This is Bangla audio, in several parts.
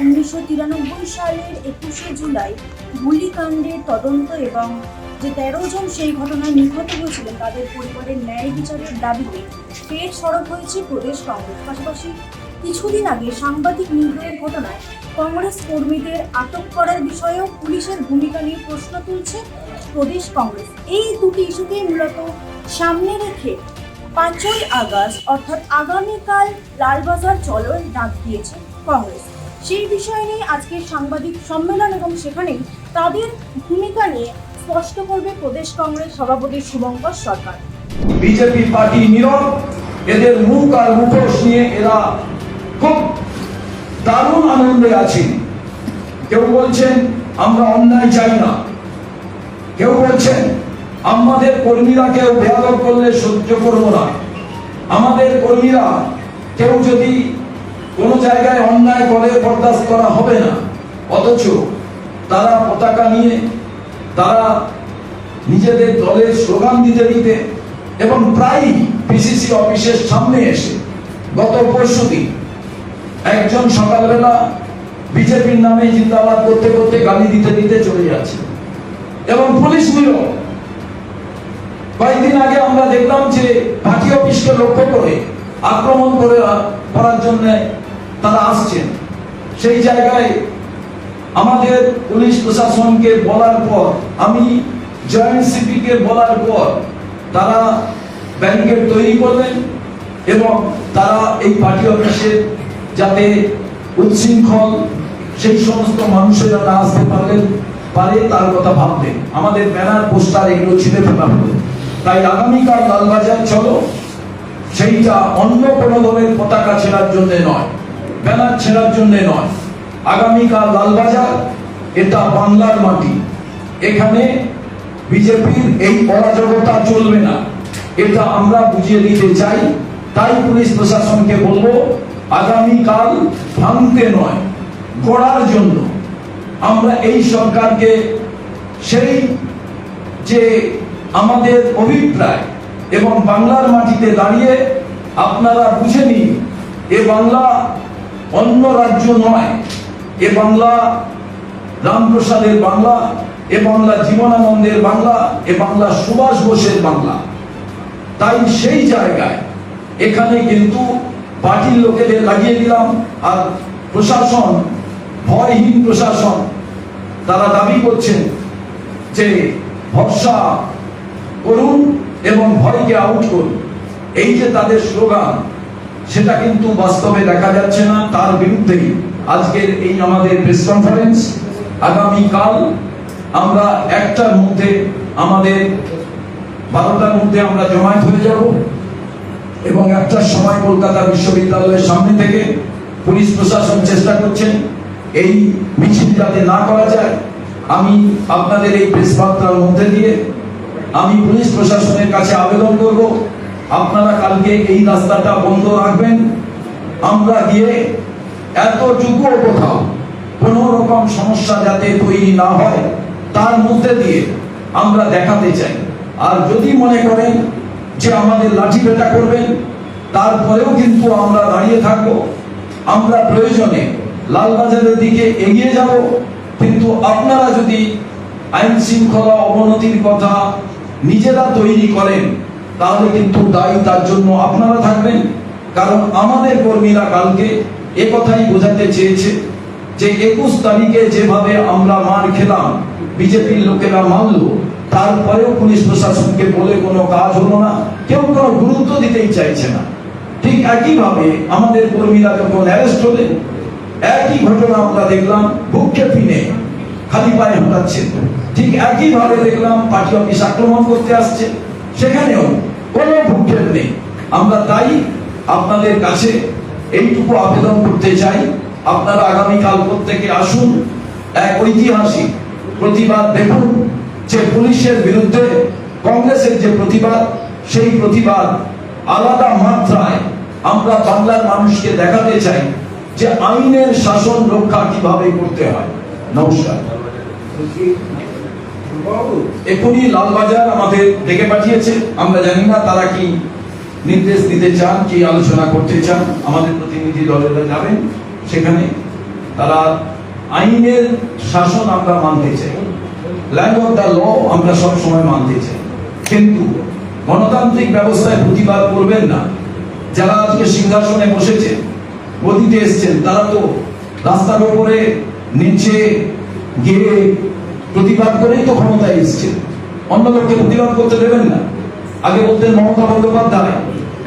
1993 সালের 21শে জুলাই গুলিকাণ্ডের তদন্ত এবং যে 13 জন সেই ঘটনায় নিহত হয়েছিলেন তাদের পরিবারের ন্যায় বিচারের দাবিতে ফের সরব হয়েছে প্রদেশ কংগ্রেস। পাশাপাশি কিছুদিন আগে সাংবাদিক নিগ্রহের ঘটনায় কংগ্রেস কর্মীদের আটক করার বিষয়েও পুলিশের ভূমিকা নিয়ে প্রশ্ন তুলছে প্রদেশ কংগ্রেস। এই দুটি ইস্যুকে মূলত সামনে রেখে 5ই আগস্ট অর্থাৎ আগামীকাল লালবাজার চলোর ডাক দিয়েছে কংগ্রেস। সেই বিষয় নিয়ে আজকের সাংবাদিক সম্মেলন এবং সেখানেই তাদের ভূমিকা নিয়ে স্পষ্ট করবে প্রদেশ কংগ্রেস সভাপতি শুভঙ্কর সরকার। বিজেপি পার্টি নীরব, এদের মুখ আর মুখোশ নিয়ে এরা খুব দারুণ আনন্দে আছে। কেউ বলছেন আমরা অন্যায় চাই না, কেউ বলছেন আমাদের কর্মীরা কেউ বেয়াদব করলে সহ্য করব না, আমাদের কর্মীরা কেউ যদি কোন জায়গায় অন্যায় করে বরদাস্ত করা হবে না। অথচ তারা পতাকা নিয়ে তারা নিজেদের দলের স্লোগান দিতে দিতে এবং প্রায় পিসিসি অফিসের সামনে এসে গত পরশুদিন একজন সকালবেলা বিজেপির নামে জিন্দাবাদ করতে করতে গালি দিতে দিতে চলে যাচ্ছে এবং পুলিশ গুলো কয়েকদিন আগে আমরা দেখলাম যে পার্টি অফিসকে লক্ষ্য করে আক্রমণ করার জন্য তারা আসছেন। সেই জায়গায় আমাদের পুলিশ প্রশাসনকে বলার পর, আমি জয়েন্ট সিপি কে বলার পর তারা ব্যারিকেড তৈরি করলেন এবং তারা এই পার্টি অফিসে যাতে উচ্ছৃঙ্খল সেই সমস্ত মানুষেরা না আসতে পারে তার কথা ভাবতেন। আমাদের ব্যানার পোস্টার এগুলো ছিঁড়ে ফেলা হলো। তাই আগামীকাল লালবাজার চলো সেইটা অন্য কোনো দলের পতাকা ছেড়ার জন্য নয়, ব্যানার ছেড়ার জন্য নয়। আগামীকাল লালবাজার এটা বাংলার মাটি, এখানে বিজেপির এই অরাজকতা চলবে না, এটা আমরা বুঝিয়ে দিতে চাই। তাই পুলিশ প্রশাসনকে বলবো আগামীকাল ভাঙতে নয় গড়ার জন্য আমরা এই সরকারকে সেই যে আমাদের অভিপ্রায় এবং বাংলার মাটিতে দাঁড়িয়ে আপনারা বুঝে নিন, এ বাংলা অন্য রাজ্য নয়, এ বাংলা রামপ্রসাদের বাংলা, এ বাংলা জীবনানন্দের বাংলা, এ বাংলা সুভাষ বোসের বাংলা। তাই সেই জায়গায় এখানে কিন্তু পার্টির লোকেদের লাগিয়ে দিলাম। আর প্রশাসন ভয়হীন প্রশাসন, তারা দাবি করছেন যে ভরসা করুন এবং ভয়কে আউট করুন। এই যে তাদের স্লোগান, সেটা কিন্তু বাস্তবে দেখা যাচ্ছে না। তার বিরুদ্ধেই আজকের এই আমাদের প্রেস কনফারেন্স। আগামীকাল আমরা 1টার মধ্যে, আমাদের 12টার মধ্যে আমরা জমায়েত হয়ে যাব এবং 1টার সময় কলকাতা বিশ্ববিদ্যালয়ের সামনে থেকে পুলিশ প্রশাসন চেষ্টা করছেন এই মিছিল যাতে না করা যায়। আমি আপনাদের এই প্রেস বার্তার মধ্যে দিয়ে আমি পুলিশ প্রশাসনের কাছে আবেদন করব, আপনারা কালকে এই রাস্তাটা বন্ধ রাখবেন। আমরা গিয়ে এতটুকু কোথাও কোনো রকম সমস্যা যাতে তৈরি না হয় তার মধ্যে দিয়ে আমরা দেখাতে চাই। আর যদি মনে করেন যে আমাদের লাঠি পেটা করবেন, তারপরেও কিন্তু আমরা দাঁড়িয়ে থাকবো। আমরা প্রয়োজনে লালবাজারের দিকে এগিয়ে যাব, কিন্তু আপনারা যদি আইন শৃঙ্খলা অবনতির কথা নিজেরা তৈরি করেন তাহলে কিন্তু দায়ী তার জন্য আপনারা থাকবেন। কারণ আমাদের কর্মীরা কালকে একথাই বোঝাতে চেয়েছে যে 21 তারিখে যেভাবে আমরা মার খেলাম, বিজেপির লোকেরা মানল, তারপরেও পুলিশ প্রশাসনকে বলে কোনো কাজ হলো না, কেউ কোনো গুরুত্ব দিতেই চাইছে না। ঠিক একইভাবে আমাদের কর্মীরা যখন অ্যারেস্ট হলেন, একই ঘটনা আমরা দেখলাম, বুককে পিনে খালি পায়ে হাঁটাচ্ছে। ঠিক একইভাবে দেখলাম পার্টি অফিস আক্রমণ করতে আসছে, সেখানেও কোনো ভূক্ষেপ নেই। আমরা তাই আপনাদের কাছে এইটুকু আবেদন করতে চাই, আপনারা আগামীকাল প্রত্যেকে আসুন, এক ঐতিহাসিক প্রতিবাদ দেখুন যে পুলিশের বিরুদ্ধে কংগ্রেসের যে প্রতিবাদ, সেই প্রতিবাদ আলাদা মাত্রায় আমরা বাংলার মানুষকে দেখাতে চাই যে আইনের শাসন রক্ষা কিভাবে করতে হয়। নমস্কার। এখনই লালবাজার আমাদের ডেকে পাঠিয়েছে, আমরা জানি না তারা কি নির্দেশ দিতে চান, কি আলোচনা করতে চান। আমাদের প্রতিনিধি দলেরা যাবেন সেখানে। তারা আইনের শাসন আমরা মানতে চাই, ল্যান্ড অফ দ্য ল আমরা সব সময় মানতে চাই, কিন্তু গণতান্ত্রিক ব্যবস্থায় প্রতিবাদ করবেন না। যারা আজকে সিংহাসনে বসেছে, গদিতে এসছেন, তারা তো রাস্তার উপরে নিচে গিয়ে প্রতিবাদ করেই তো ক্ষমতায় এসছেন। অন্য লোককে প্রতিবাদ করতে দেবেন না। আগে বলতেন মমতা বন্দ্যোপাধ্যায়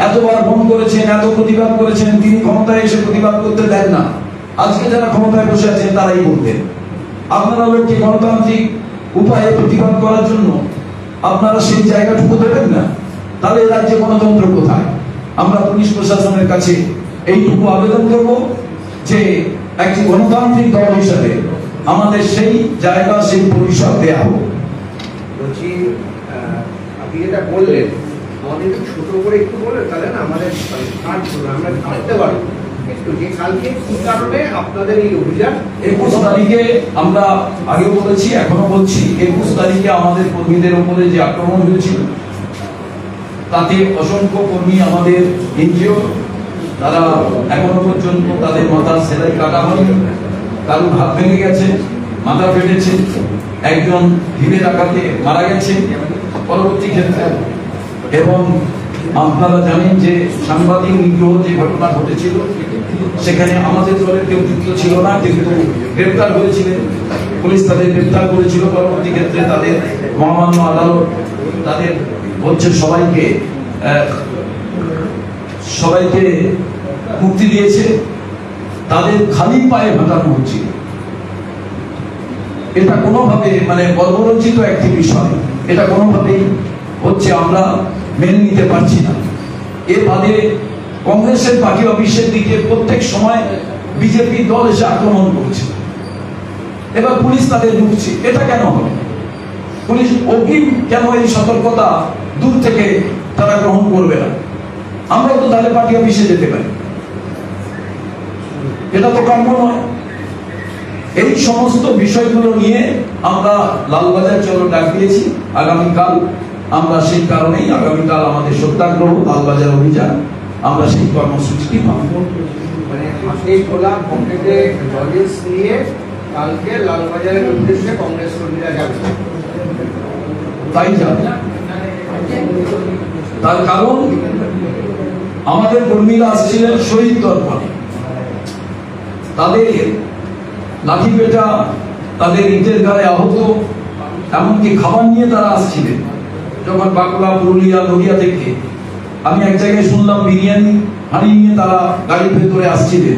এতবার ফোন করেছেন, এত প্রতিবাদ করেছেন, তিনি ক্ষমতায় এসে প্রতিবাদ করতে দেন না। আজকে যারা ক্ষমতায় বসে আছেন তারাই বলতেন। আপনারা লোককে গণতান্ত্রিক উপায়ে প্রতিবাদ করার জন্য আপনারা সেই জায়গাটুকু দেবেন না, তাহলে রাজ্যে গণতন্ত্র কোথায়? আমরা পুলিশ প্রশাসনের কাছে এইটুকু আবেদন করব যে একটি গণতান্ত্রিক দল হিসাবে আমাদের সেই জায়গা, সেই পরিসর দেওয়া হোক। বলছি, আপনি যেটা বললেন আমাদের একটু ছোট করে একটু বললেন, তাহলে না আমাদের আমরা ভাবতে পারবো একটু যে কালকে কি কারণে আপনাদের এই অভিযান। 21 তারিখে আমরা আগে বলেছি, এখনো বলছি, 21 তারিখে আমাদের কর্মীদের উপরে যে আক্রমণ হয়েছিল তাতে অসংখ্য কর্মী আমাদের এনজিও, তারা এখনো পর্যন্ত তাদের মাথার সেলাই কাটা হয়নি, কারো হাত ভেঙে গেছে, মাথা ফেটেছে, একজন ভিড়ের আঘাতে মারা গেছে পরবর্তী ক্ষেত্রে। এবং আপনারা জানেন যে সাংবাদিক নিগ্রহ যে ঘটনা ঘটেছিল, সেখানে আমাদের দলের কেউ যুক্ত ছিল না, কিন্তু গ্রেপ্তার হয়েছিলেন, পুলিশ তাদের গ্রেপ্তার করেছিল। পরবর্তী ক্ষেত্রে তাদের মহামান্য আদালত তাদের বলছে সবাইকে মুক্তি দিয়েছে, তাদের খালি পায়ে ভাটানো হচ্ছিল। এটা কোনোভাবে মানে বর্বরচিত একটি বিষয়, এটা কোনোভাবেই হচ্ছে আমরা মেনে নিতে পারছি না। এর বাদে কংগ্রেসের পার্টি অফিসের দিকে প্রত্যেক সময় বিজেপি দল এসে আক্রমণ করছে, এবার পুলিশ তাদের ঢুকছে। এটা কেন হবে? পুলিশ অগ্রিম কেন এই সতর্কতা দূর থেকে তারা গ্রহণ করবে না? আমরা তো তাহলে পার্টি অফিসে যেতে পারি, এটা তো কাম্য নয়। এই সমস্ত বিষয়গুলো নিয়ে আমরা লালবাজার চলো ডাক দিয়েছি আগামীকাল। আমরা সেই কারণেই আগামীকাল আমাদের সত্যাগ্রহ লালবাজার অভিযান, আমরা সেই কর্মসূচিটি পালন করব। মানে হাতে খোলা পকেটে লজেন্স নিয়ে কালকে লালবাজারের উদ্দেশ্যে কংগ্রেস কর্মীরা যাবে, তাই যাবে। তার কারণ আমাদের কর্মীরা আসছিলেন শহীদ দর্পণে, তাদের লাঠি পেটা, তাদের ইটের গায়ে আহত, এমনকি খাবার নিয়ে তারা আসছিলেন। যখন বাঁকুড়া, পুরুলিয়া, নদিয়া থেকে আমি এক জায়গায় শুনলাম বিরিয়ানি হাঁড়ি নিয়ে তারা গাড়ির ভেতরে আসছিলেন,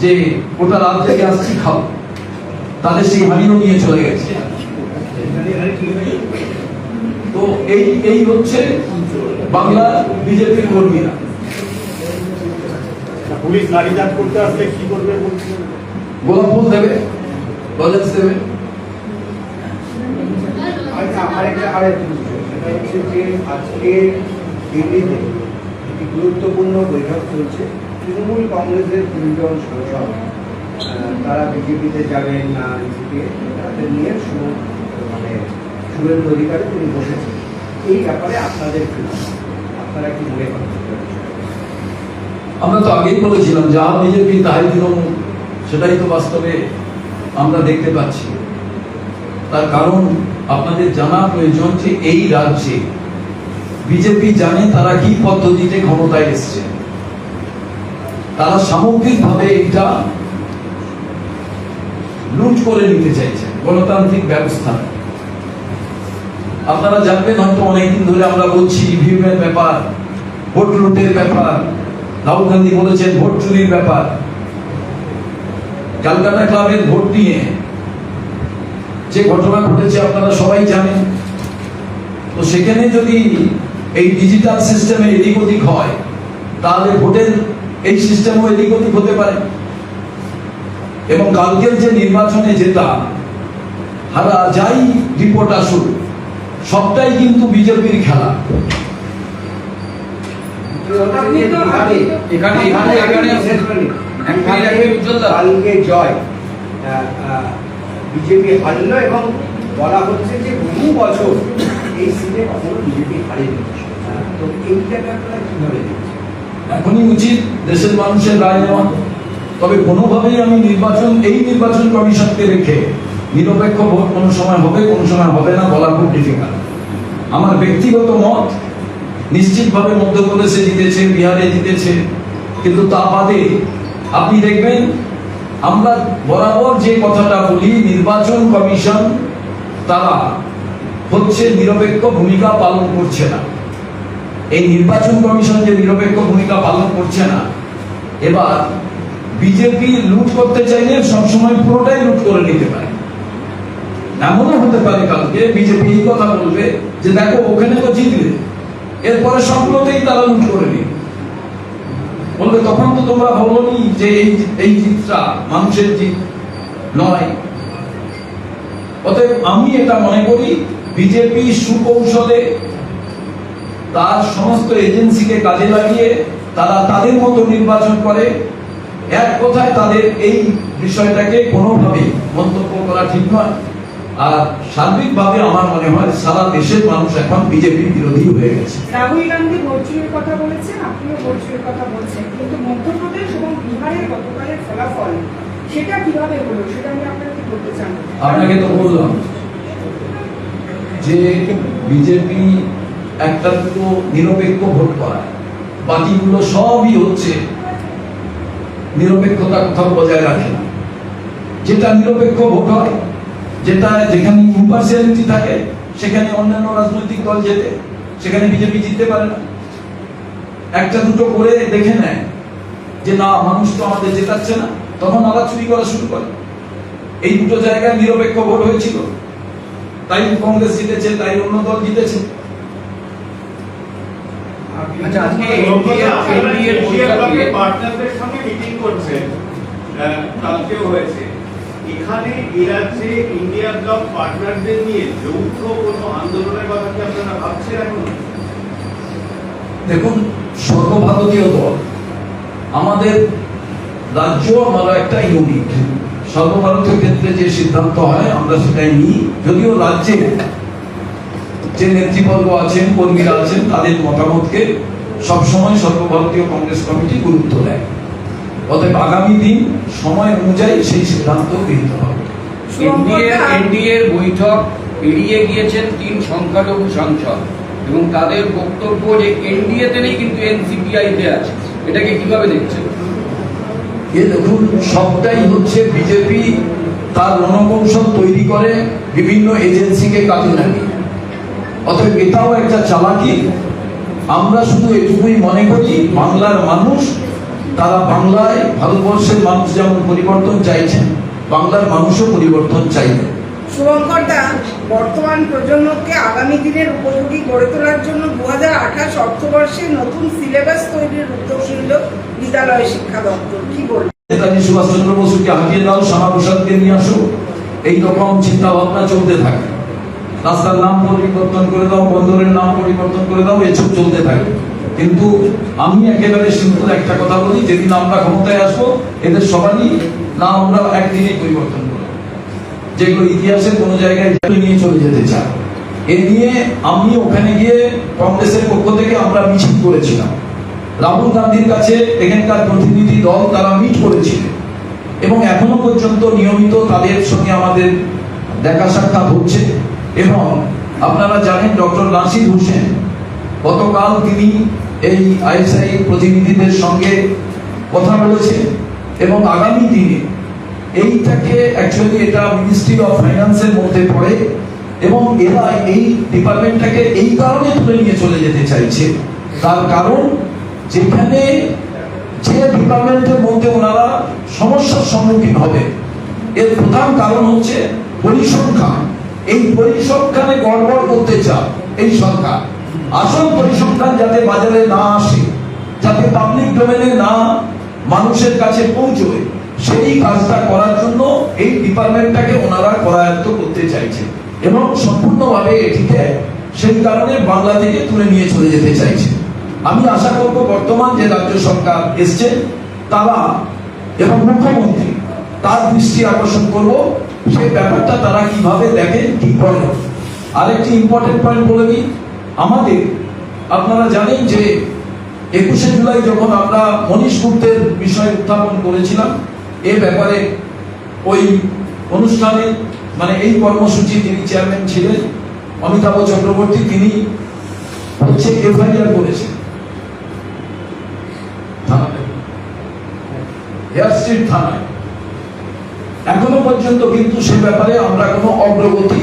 যে ওটা রাত থেকে আসছি খাও, তাদের সেই হাঁড়িও নিয়ে চলে গেছে। তো এই হচ্ছে বাংলা বিজেপির কর্মীরা। পুলিশ লাঠিচার্জ করতে আসলে কি করবে? গোলাপ ফুল দেবে, লজেন্স দেবে। আরেকটা সেটা হচ্ছে যে আজকে দিল্লিতে একটি গুরুত্বপূর্ণ বৈঠক চলছে। তৃণমূল কংগ্রেসের 3 জন সাংসদ তারা বিজেপিতে যাবেন না, তাদের নিয়ে শুভেন্দু অধিকারী তিনি বসেছেন। এই ব্যাপারে আপনাদের কি, আপনারা কি মনে করেন? আমরা তো আগেই বলেছিলাম, যা বিজেপি তাই তৃণমূল, সেটাই তো বাস্তবে আমরা দেখতে পাচ্ছি। তার কারণ আপনাদের জানা প্রয়োজন যে এই রাজ্যে বিজেপি জানে তারা কি পদ্ধতিতে ক্ষমতায় এসছে। তারা সামগ্রিকভাবে এটা লুট করে নিতে চাইছে গণতান্ত্রিক ব্যবস্থা। আপনারা জানবেন হয়তো অনেকদিন ধরে আমরা বলছি ইভিএমের ব্যাপার, ভোট লুটের ব্যাপার, রাহুল গান্ধী বলেছেন ভোট চুরির ব্যাপার। ক্যালকাটা ক্লাবের ভোট নিয়ে যে ঘটনা ঘটেছে আপনারা সবাই জানেন। তো সেখানে যদি এই ডিজিটাল সিস্টেমে এদিক ওদিক হয়, তাহলে ভোটের এই সিস্টেমও এদিক ওদিক হতে পারে। এবং কালকের যে নির্বাচনে যেটা হারা যাই রিপোর্ট আসুক, সবটাই কিন্তু বিজেপির খেলা। কালকে জয় বিজেপি হারল এবং বলা হচ্ছে যে বহু বছর এই সিটে কখনো বিজেপি হারেনি। তো এইটাকে আপনারা কিভাবে দেখছেন? এখনই উচিত দেশের মানুষের রায় নেওয়া। তবে কোনোভাবেই আমি এই নির্বাচন কমিশনকে রেখে নিরপেক্ষ ভোট কোনো সময় হবে কোনো সময় হবে না বলা খুব ডিফিকাল্ট। আমার ব্যক্তিগত মত, নিশ্চিতভাবে মধ্যপ্রদেশে জিতেছে, বিহারে জিতেছে, কিন্তু তা বাদে আপনি দেখবেন আমরা বরাবর যে কথাটা বলি, নির্বাচন কমিশন তারা হচ্ছে নিরপেক্ষ ভূমিকা পালন করছে না। এই নির্বাচন কমিশন যে নিরপেক্ষ ভূমিকা পালন করছে না, এবার বিজেপি লুট করতে চাইলে সবসময় পুরোটাই লুট করে নিতে পারে। এমনও হতে পারে কালকে বিজেপি এই কথা বলবে যে দেখো ওখানে তো জিতলে, এরপরে সবগুলোতেই তারা লুট করে নিবে, বলবে তখন তো তোমরা বলোনি যে এই জিতটা মানুষের জিত নয়। অতএব আমি এটা মনে করি বিজেপি সুকৌশলে তার সমস্ত এজেন্সিকে কাজে লাগিয়ে তারা তাদের মতো নির্বাচন করে। এক কথায় তাদের এই বিষয়টাকে কোনোভাবেই মন্তব্য করা ঠিক নয়। আর সার্বিকভাবে আমার মনে হয় সারা দেশের মানুষ এখন বিজেপি বিরোধী হয়ে গেছে। রাহুল গান্ধী ভোট চুরির কথা বলেছেন, আপনিও ভোট চুরির কথা বলছেন, কিন্তু মধ্যপ্রদেশ এবং বিহারের গতকালের ফলাফল সেটা কিভাবে হলো সেটা আমি আপনাকে বলতে চান। আপনাকে তো বললাম যে বিজেপি একটা দুটো নিরপেক্ষ ভোট করায়, বাকিগুলো সবই হচ্ছে নিরপেক্ষতা কোথাও বজায় রাখে না। যেটা নিরপেক্ষ ভোট হয়, যেখানে ইম্পার্সিয়ালিটি থাকে, সেখানে অন্যান্য রাজনৈতিক দল জেতে, সেখানে বিজেপি জিততে পারে না। একটা দুটো করে দেখে নেয় যে না মানুষ তো আমাদের জেতাচ্ছে না, তখন আবার চুরি করা শুরু করে। এই দুটো জায়গায় নিরপেক্ষ ভোট হয়েছিল, তাই কংগ্রেস জিতেছে, তাই অন্য দল জিতেছে। আচ্ছা, আজকে পার্টনারদের সঙ্গে মিটিং করছেন, কালকেও হয়েছে। এখানে এই রাজ্যে ইন্ডিয়া ব্লক পার্টনারদের নিয়ে যৌথ কোনো আন্দোলনের কথা কি আপনারা ভাবছেন এখন? দেখুন, সর্বভারতীয় দল আমাদের রাজ্য হলো একটা ইউনিট। সর্বভারতীয় ক্ষেত্রে যে সিদ্ধান্ত হয় আমরা সেটাই নিই, যদিও রাজ্যে যে নেতৃবর্গ আছেন, কর্মীরা আছেন, তাদের মতামতকে সবসময় সর্বভারতীয় কংগ্রেস কমিটি গুরুত্ব দেয়। অতএব আগামী দিন সময় অনুযায়ী সেই সিদ্ধান্ত গৃহীত হবে। এনডিএর বৈঠক এড়িয়ে গিয়েছেন 3 সংখ্যালঘু সাংসদ এবং তাদের বক্তব্য যে এনডিএতে নেই কিন্তু এনসিপিআইতে আছে, এটাকে কিভাবে দেখছেন? দেখুন, সবটাই হচ্ছে বিজেপি তার রণকৌশল তৈরি করে বিভিন্ন এজেন্সিকে কাজে লাগিয়ে। অতএব এটাও একটা চালাকি। আমরা শুধু এটুকুই মনে করি, বাংলার মানুষ, তারা বাংলায় ভারতবর্ষের মানুষ যেমন পরিবর্তন চাইছেন, বাংলার মানুষও পরিবর্তন চাইবে। শুভঙ্কর দা, বর্তমান প্রজন্মকে আগামী দিনের উপযোগী গড়ে তোলার জন্য 2028 অর্থবর্ষে নতুন সিলেবাস তৈরির উদ্যোগ নিল বিদ্যালয় শিক্ষা দপ্তর, কি বলবেন? নেতাজি সুভাষচন্দ্র বসুকে হারিয়ে দাও, শ্যামাপ্রসাদকে নিয়ে আসো, এইরকম চিন্তা ভাবনা চলতে থাকে। রাস্তার নাম পরিবর্তন করে দাও, বন্দরের নাম পরিবর্তন করে দাও, এসব চলতে থাকে। কিন্তু আমি একেবারে সিম্পল একটা কথা বলি, যেদিন আমরা ক্ষমতায় আসবো এদের সবারই নাম আমরা একদিনেই পরিবর্তন করব। যেগুলো ইতিহাসের কোনো জায়গায় নিয়ে চলে যেতে চায়, এ নিয়ে আমি ওখানে গিয়ে কংগ্রেসের পক্ষ থেকে আমরা মিছিল করেছিলাম। রাহুল গান্ধীর কাছে এখানকার প্রতিনিধি দল তারা মিট করেছিলেন এবং এখনো পর্যন্ত নিয়মিত তাদের সঙ্গে আমাদের দেখা সাক্ষাৎ হচ্ছে। এবং আপনারা জানেন ডক্টর নাসির হোসেন গতকাল তিনি এই আইএসআই প্রতিনিধিদের সঙ্গে কথা বলেছেন এবং আগামী দিনে এইটাকে অ্যাকচুয়ালি এটা মিনিস্ট্রি অফ ফাইন্যান্সের মধ্যে পড়ে এবং এরা এই ডিপার্টমেন্টটাকে এই কারণে তুলে নিয়ে চলে যেতে চাইছে। তার কারণ যেখানে যে ডিপার্টমেন্টের মধ্যে ওনারা সমস্যার সম্মুখীন হবে, এর প্রধান কারণ হচ্ছে পরিসংখ্যান। এই পরিসংখ্যানে গড়বড় করতে চায় এই সরকার। আসল পরিসংখ্যান যাতে বাজারে না আসে, যাতে পাবলিক ডোমেনে না মানুষের কাছে পৌঁছয়, সেই কাজটা করার জন্য এই ডিপার্টমেন্টটাকে ওনারা করায়ত্ত করতে চাইছে এবং সম্পূর্ণভাবে এটিকে সেই কারণে বাংলা থেকে তুলে নিয়ে চলে যেতে চাইছে। আমি আশা করব বর্তমান যে রাজ্য সরকার এসছে তারা এবং মুখ্যমন্ত্রী তার দৃষ্টি আকর্ষণ করব সেই ব্যাপারটা তারা কিভাবে দেখেন, কি করেন। আরেকটি ইম্পর্টেন্ট পয়েন্ট বলে দিই, আমাদের আপনারা জানেন যে 21শে জুলাই যখন আমরা মনীষ গুপ্তের বিষয় উত্থাপন করেছিলাম, এ ব্যাপারে ওই অনুষ্ঠানে মানে এই কর্মসূচি যিনি চেয়ারম্যান ছিলেন অমিতাভ চক্রবর্তী, তিনি হচ্ছে এফআইআর করেছেন থানাতে, হেয়ার স্ট্রিট থানায়। এখনো পর্যন্ত কিন্তু সে ব্যাপারে আমরা কোনো অগ্রগতি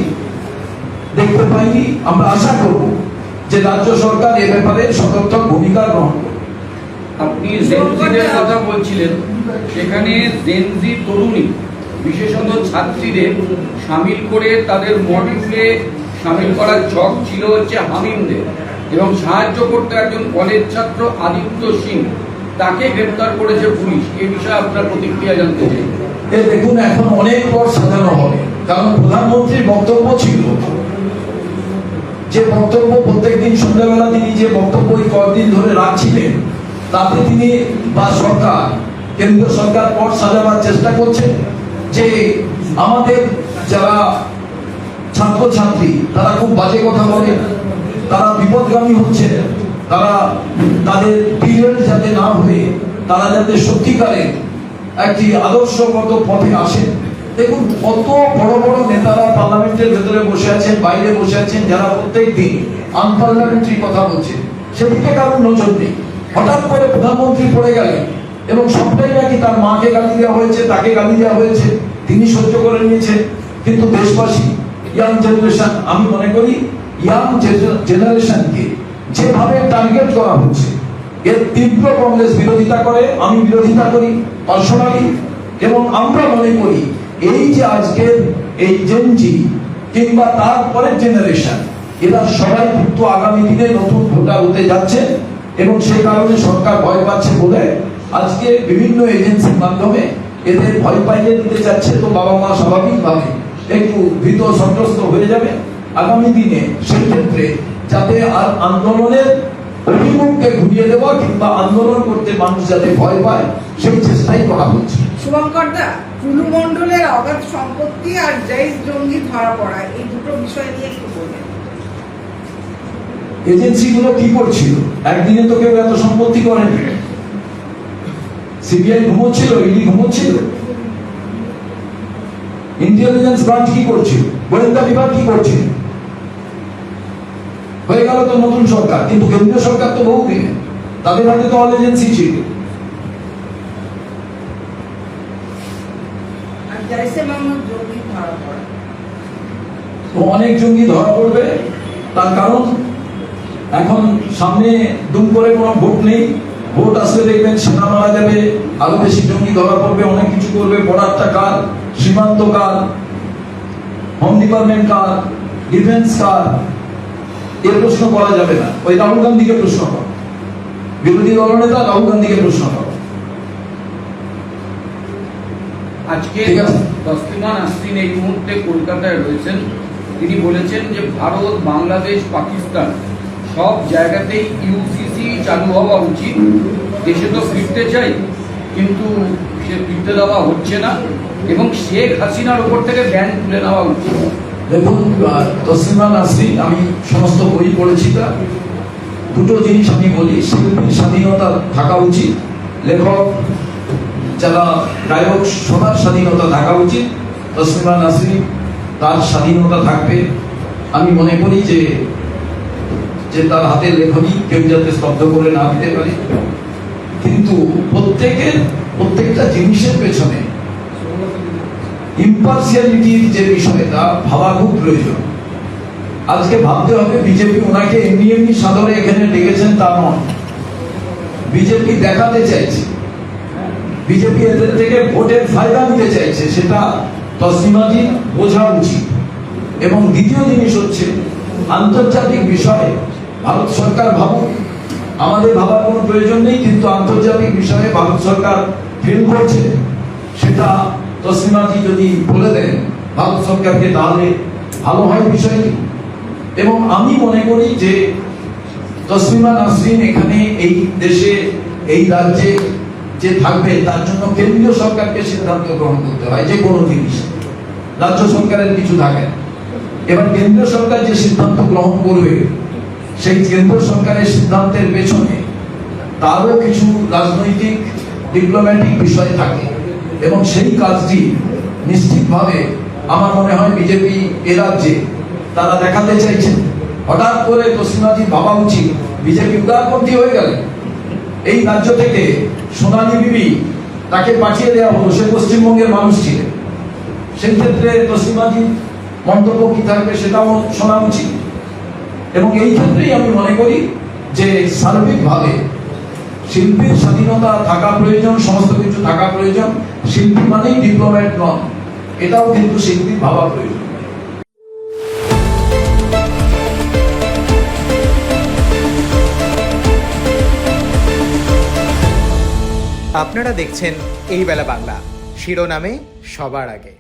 দেখতে পাইনি। আমরা আশা করব যে রাজ্য সরকার এ ব্যাপারে সদর্থক ভূমিকা গ্রহণ করবে। আপনি জেনজিদের কথা বলছিলেন, সেখানে জেনজি তরুণী বিশেষত ছাত্রীদের সামিল করে তাদের মডিউলে সামিল করার ছক ছিল হচ্ছে হামিমদের, এবং সাহায্য করতে একজন কলেজ ছাত্র আদিত্য সিং, তাকে গ্রেপ্তার করেছে পুলিশ। এই বিষয়ে আপনার প্রতিক্রিয়া জানতে চাই। দেখুন, এখন অনেক পর সাজানো হবে, কারণ প্রধানমন্ত্রীর বক্তব্য ছিল, যে বক্তব্য প্রত্যেকদিন সন্ধ্যাবেলা তিনি যে বক্তব্য কয়েকদিন ধরে রাখছিলেন, তাতে তিনি বা সরকার, কেন্দ্রীয় সরকার পর সাজাবার চেষ্টা করছে যে আমাদের যারা ছাত্রছাত্রী তারা খুব বাজে কথা বলে, তারা বিপদগামী হচ্ছে, তারা তাদের পিরিয়ড যাতে না হয়ে তারা যাতে সত্যিকারের একটি আদর্শগত পথে আসে। দেখুন, কত বড় বড় নেতারা পার্লামেন্টের ভেতরে বসে আছেন, বাইরে বসে আছেন, যারা প্রত্যেক দিন আনপার্লামেন্টারি কথা বলছেন, সেদিকে কারোর নজর নেই। হঠাৎ করে প্রধানমন্ত্রী পড়ে গেলেন এবং সবটাই নাকি তার মাকে গালি দেওয়া হয়েছে, তাকে গালি দেওয়া হয়েছে, তিনি সহ্য করে নিয়েছেন। কিন্তু দেশবাসী, ইয়াং জেনারেশন, আমি মনে করি ইয়াং জেনারেশনকে যেভাবে টার্গেট করা হচ্ছে, এর তীব্র কংগ্রেস বিরোধিতা করে, আমি বিরোধিতা করি পার্সোনালি। এবং আমরা মনে করি এই যে আজকের এই জেনজি কিংবা তার পরের জেনারেশন, এরা সবাই কিন্তু আগামী দিনে নতুন ভোটার হতে যাচ্ছে, এবং সেই কারণে সরকার ভয় পাচ্ছে বলে আজকে বিভিন্ন এজেন্সির মাধ্যমে এদের ভয় পাইয়ে দিতে যাচ্ছে। তো বাবা মা স্বাভাবিকভাবে একটু ভীত সন্ত্রস্ত হয়ে যাবে আগামী দিনে। সেই ক্ষেত্রে যাতে আর আন্দোলনের অভিমুখকে ঘুরিয়ে দেওয়া কিংবা আন্দোলন করতে মানুষ যাতে ভয় পায়, সেই চেষ্টাই করা হচ্ছে। শুভঙ্কর দা, টুলু মণ্ডলের অগাধ সম্পত্তি আর জাইজ জঙ্গি ধরা পড়া, এই দুটো বিষয় নিয়ে একটু বলবেন। এজেন্সিগুলো কি করছিল? একদিনে তো কেউ এত সম্পত্তি করেনি। সিবিআই ঘুমোচ্ছিল, ইডি ঘুমোচ্ছিল, ইন্টেলিজেন্স ব্রাঞ্চ কি করছিল, গোয়েন্দা বিভাগ কি করছিল? হয়ে গেল তো নতুন সরকার, কিন্তু কেন্দ্রীয় সরকার তো বহুদিনে, তাদের হাতে তো অল এজেন্সি ছিল। আর জাইসে মোহাম্মদ জঙ্গি ধরা পড়া, তো অনেক জঙ্গি ধরা পড়বে। তার কারণ এখন সামনে দুম করে কোনো ভোট নেই। ভোট আসলে দেখবেন সেনা মারা যাবে, আরো বেশি জঙ্গি ধরা পড়বে, অনেক কিছু করবে। বর্ডারটা কার? সীমান্ত কার? হোম ডিপার্টমেন্ট কার? ডিফেন্স কার? এর প্রশ্ন করা যাবে না। ওই রাহুল গান্ধীকে প্রশ্ন করো, বিরোধী দলনেতা রাহুল গান্ধীকে প্রশ্ন করো। আজকে তসলিমা নাসরিন এই মুহূর্তে কলকাতায় রয়েছেন। তিনি বলেছেন যে ভারত, বাংলাদেশ, পাকিস্তান সব জায়গাতেই ইউসিসি চালু হওয়া উচিত। দেশে তো ফিরতে চাই, কিন্তু সে ফিরতে দেওয়া হচ্ছে না, এবং শেখ হাসিনার উপর থেকে ব্যান তুলে নেওয়া উচিত। দেখুন, তসলিমা নাসরিন, আমি সমস্ত বই পড়েছি, তা দুটো জিনিস আমি বলি। শিল্পীর স্বাধীনতা থাকা উচিত, লেখক যারা গায়ক সবার স্বাধীনতা থাকা উচিত। তসলিমা নাসরিন তার স্বাধীনতা থাকবে। আমি মনে করি যে তার হাতের লেখনী কেউ যাতে স্তব্ধ করে না দিতে পারে, কিন্তু প্রত্যেকটা জিনিসের পেছনে ইম্পার্সিয়ালিটির যে বিষয়টা ভাবা খুব প্রয়োজন। আজকে ভাবতে হবে বিজেপি ওনাকে এমনি এমনি সাদরে এখানে ডেকেছেন তা নয়। বিজেপি দেখাতে চাইছে, বিজেপি এদের থেকে ভোটের ফায়দা নিতে চাইছে, সেটা তসলিমাজি বোঝা উচিত। এবং দ্বিতীয় জিনিস হচ্ছে আন্তর্জাতিক বিষয়ে ভারত সরকার ভাবুক, আমাদের ভাবার কোনো প্রয়োজন নেই, কিন্তু আন্তর্জাতিক বিষয়ে ভারত সরকার ফেল করছে, সেটা তসলিমাজি যদি বলে দেন ভারত সরকারকে, তাহলে ভালো হয় বিষয়টি। এবং আমি মনে করি যে তসলিমা নাসরিন এখানে এই দেশে, এই রাজ্যে যে থাকবে, তার জন্য কেন্দ্রীয় সরকারকে সিদ্ধান্ত গ্রহণ করতে হয় যে কোনো জিনিস, রাজ্য সরকারের কিছু থাকে না। এবার কেন্দ্রীয় সরকার যে সিদ্ধান্ত গ্রহণ করবে, সেই কেন্দ্র সরকারের সিদ্ধান্তের পেছনে তারও কিছু রাজনৈতিক ডিপ্লোম্যাটিক বিষয় থাকে, এবং সেই কাজটি নিশ্চিতভাবে আমার মনে হয় বিজেপি এ রাজ্যে তারা দেখাতে চাইছেন। হঠাৎ করে তসলিমাজি ভাবা উচিত বিজেপি উদারপন্থী হয়ে গেল। এই রাজ্য থেকে সোনালী বিবি তাকে পাঠিয়ে দেওয়া হলো, সে পশ্চিমবঙ্গের মানুষ ছিলেন। সেই ক্ষেত্রে তসলিমাজির মন্তব্য কি থাকবে সেটাও শোনা উচিত। এবং এই ক্ষেত্রেই আমি মনে করি যে সার্বিকভাবে শিল্পীর স্বাধীনতা থাকা প্রয়োজন, সমস্ত কিছু থাকা প্রয়োজন। শিল্পী মানেই ডিপ্লোম্যাট নন, এটাও কিন্তু শিল্পীর ভাবা প্রয়োজন। আপনারা দেখছেন এই বেলা বাংলা, শিরোনামে সবার আগে।